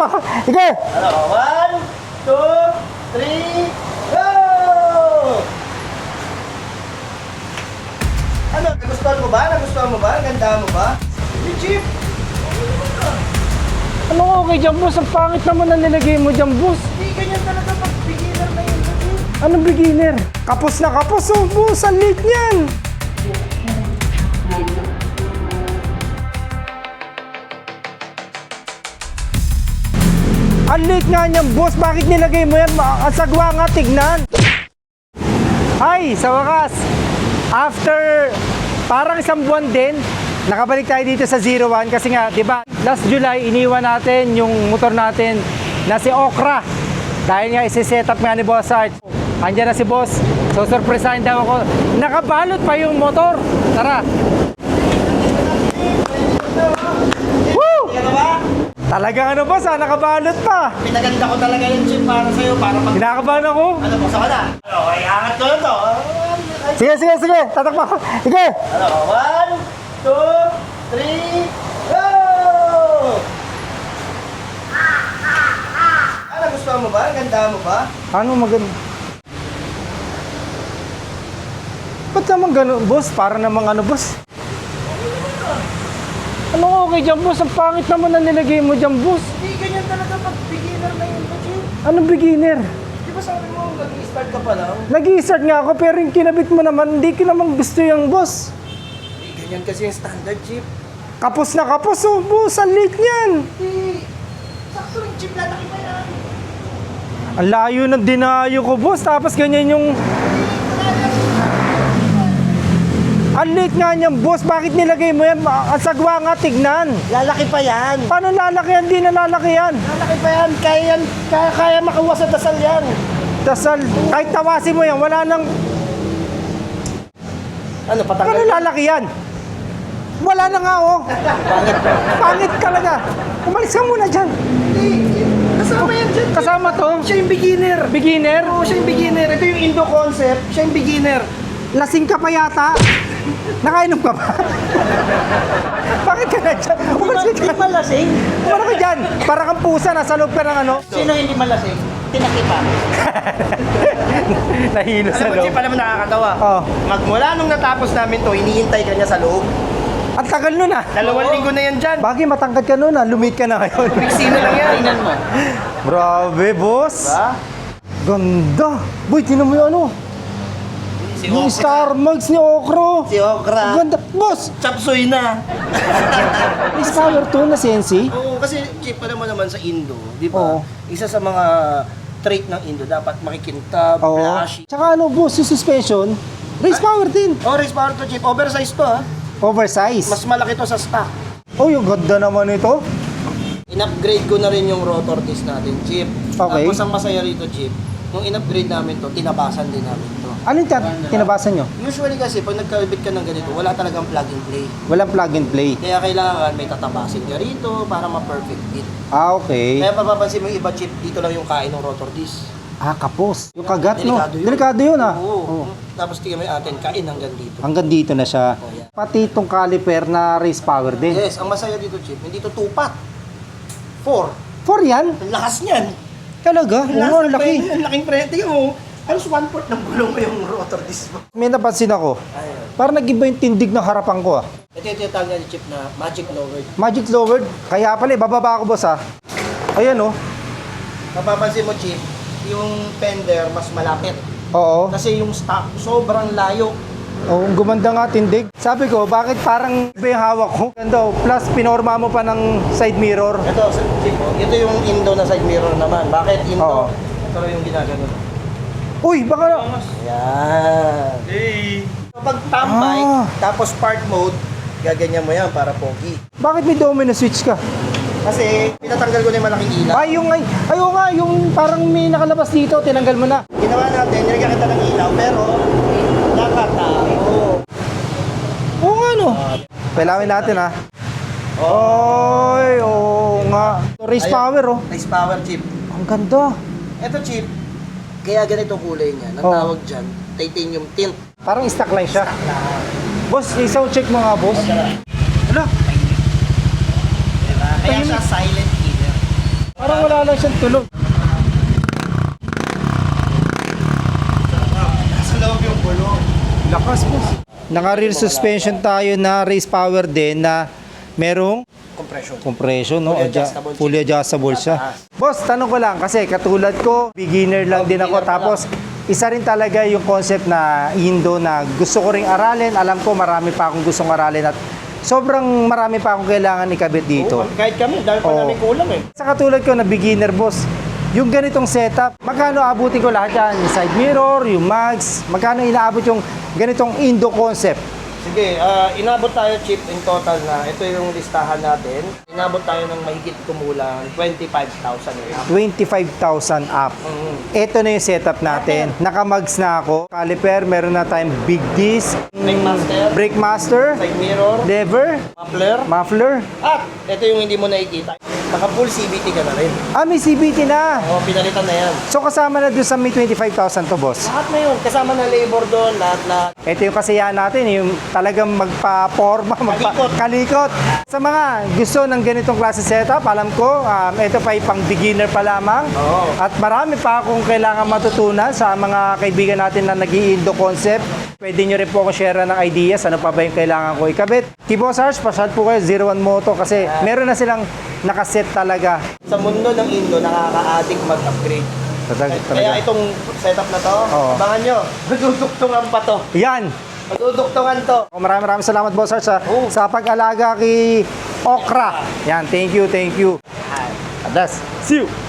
mo. Sige. Ano? 1, 2, 3, go! Ano? Nagustuhan mo ba? Nagustuhan mo ba? Ganda mo ba? Yung jeep! Ano okay dyan, boss? Ang pangit naman ang nilagay mo dyan, boss. Hindi ganyan talaga pag beginner na yun. Anong beginner? Kapos na kapos, oh, boss. Ang late niyan. Ang late nga niyan, boss. Bakit nilagay mo yan? Ang sagwa nga, tignan. Hi, sa wakas. After parang isang buwan din, nakabalik tayo dito sa 01 kasi nga, di ba, last July, iniwan natin yung motor natin na si Okra. Dahil nga, isi-set up nga ni Boss Art. Andiyan na si Boss. So, surpresahin daw ako. Nakabalot pa yung motor. Tara. Woo! Ano ba? Talagang ano, Boss, ha? Nakabalot pa. Pinaganda ko talaga yung jeep para sa'yo, para pag... Kinakabahan ako. Ano, buksan ka na? Ano, ay angat ko na to. Sige, sige, sige. Tatakpa ko. Sige. Ano, 1, 2, 3, go! Nagustuhan mo ba? Ganda mo ba? Ano maganda? Ba't naman gano'n, boss? Para namang ano, boss? Ano okay dyan, boss? Ang pangit naman ang nilagay mo dyan, boss. Hindi ganyan talaga pag beginner na yun. Anong beginner? Di ba sabi mo, nag-i-start ka pa lang? Nag-i-start nga ako, pero yung kinabit mo naman, hindi ko naman gusto yung boss. Hindi ganyan kasi yung standard jeep. Kapos na kapos, oh, boss. Ang late niyan. Hindi. Sakto yung jeep, lalaki pa yan. Ang layo ng dinayo ko, boss. Tapos ganyan yung... Ang late nga niyan, boss. Bakit nilagay mo yan? Ang sagwa nga, tignan. Lalaki pa yan. Paano lalaki yan? Di na lalaki yan. Lalaki pa yan. Kaya makuha sa dasal yan. Dasal, kahit tawasin mo yan, wala nang... Ano, patanggal? Paano lalaki yan? Wala na nga, oh. Pangit talaga. Umalis ka muna dyan. Kasama yan dyan. Kasama to. Siya yung beginner. Beginner? Oo, siya yung beginner. Ito yung Indo concept. Siya yung beginner. Lasing ka pa yata. Nakainom ka pa. Bakit ka na dyan? Umalis ka Hindi dyan. malasing. Umano ka dyan. Para kang pusa, nasa loob ka ng ano. Sino hindi malasing? Tinakipa. Nahilo sa Alam mo, loob. Chip, alam mo nakakatawa. Oh. Magmula nung natapos namin to, hinihintay ka niya sa loob. Ang tagal nun ah. 2 linggo na yan dyan. Bagay matangkad ka nun ah. Lumit ka na ngayon. Piksino lang yan. Tingnan mo. Grabe, boss. Diba? Ganda. Boy, tinan mo yung ano. Si Yung Okra. Star Mugs ni Okro. Si Okra. Ganda. Boss, Chapsuy na. may power to na Sensi. Oo, kasi Chip, alam mo naman sa Indo, di Oo. ba? Isa sa mga trait ng Indo, dapat makikintab, Oo. flashy. Tsaka ano, boss, yung suspension, race power din. Oh, race power to Chip. Oversize to ha. Oversize. Mas malaki to sa stock. Oh, yung ganda naman ito. In-upgrade ko na rin yung rotor disc natin, Chip. Okay. Tapos ang masaya rito, Chip, nung in-upgrade namin to, tinabasan din namin to. Ano yung tinabasan nyo? Usually kasi, pag nagkalibit ka ng ganito, wala talagang plug and play. Walang plug and play. Kaya kailangan may tatabasin ka rito para ma-perfect fit. Ah, okay. Kaya mapapansin mo yung iba, Chip, dito lang yung kain ng rotor disc. Ah, kapos. Yung kagat, no? Delikado yun. Delikado yun, ah. Oo. Oo. Tapos tingnan mo yung atin, kain hanggang dito. Hanggang dito na siya. Oh, yeah. Pati itong caliper na race power din. Yes, ang masaya dito, Chip, hindi to tupat. 4. 4 yan? Ang lakas niyan. Talaga? Oo, Ang ang laki. Ang laking preno. Tingnan mo, halos 1/4 ng gulong mo yung rotor disc mo. May napansin ako. Ayun. Parang nag-iba yung tindig ng harapan ko, ah. Ito yung tinatawag niya ni Chip na magic lowered. Magic lowered. Kaya pala, bababa ako, boss, ah. Ayan, oh. Mapapansin mo, Chip, yung fender mas malapit. Oo. Kasi yung stock, sobrang layo. Oh, gumanda nga tindig. Sabi ko, bakit parang iba yung hawak ko? Ganda, oh. Plus, pinorma mo pa ng side mirror. Ito, Chip, ito yung Indo na side mirror naman. Bakit Oo. Indo? Ito yung ginagano. Uy, baka... Ayan. Hey! Kapag tambay, Ah. tapos park mode, gaganyan mo yan para pogi. Bakit may domino switch ka? Kasi pinatanggal ko na yung malaking ilaw. Ay, ayaw nga, yung parang may nakalabas dito, tinanggal mo na. Ginawa natin, nilagyan kita ng ilaw, pero nakatao. Oo nga, no. Kailangan natin, ha. Oy, oo nga. Race Ayun. power, oh. Nice power, Chip. Ang ganda. Ito, Chip, kaya ganito kulay niya. Ang Oo. tawag dyan, titanium tint. Parang stock lang siya. Boss, isang check mo nga, boss. Ala, Diba? Kaya siya silent killer. Parang wala lang siyang tulog. Sa loob yung gulong. Lakas po. Naka-rear suspension tayo na race power din na merong compression, no? Fully adjustable siya. Boss, tanong ko lang kasi katulad ko, beginner lang din ako. beginner pa Tapos isa rin talaga yung concept na Indo na gusto ko ring aralin. Alam ko marami pa akong gustong aralin at sobrang marami pa akong kailangan ikabit dito. Kahit kami, dahil pa Oo. namin kulang eh. Sa katulad ko na beginner, boss, yung ganitong setup, magkano abutin ko lahat yan? Yung side mirror, yung mags, magkano inaabot yung ganitong Indo concept? Sige, inabot tayo chip in total na ito yung listahan natin. Inabot tayo ng mahigit kumulang 25,000 eh. 25,000 up. Ito na yung setup natin. Naka-mags na ako. Caliper, meron na tayong big disc, Brake master, brake master, side mirror, lever, muffler. muffler. At ito yung hindi mo nakikita. Naka full CVT ka na rin. Ah, may CVT na. O, pinalitan na yan. So kasama na doon sa may 25,000 to, boss. Lahat na yun. Kasama na labor doon, lahat. Ito yung kasiyahan natin, yung talagang magpa-forma, magpa-kalikot. Sa mga gusto ng ganitong klase setup, alam ko, ito pa pang beginner pa lamang. Oo. At marami pa akong kailangan matutunan sa mga kaibigan natin na nag-i-Indo concept. Pwede nyo rin po ako share ng ideas, ano pa ba yung kailangan ko ikabit. Kibo Sarge, pasyal po kayo, 01 Moto kasi meron na silang nakaset talaga. Sa mundo ng Indo, nakaka-addict mag-upgrade. Kaya itong setup na to, Oo. abangan nyo. Maduduktungan pa to. Yan! Maduduktungan to. Maraming salamat, Boss Sarge, sa pag-alaga kay Okra. Yan, thank you, thank you. Adas, see you!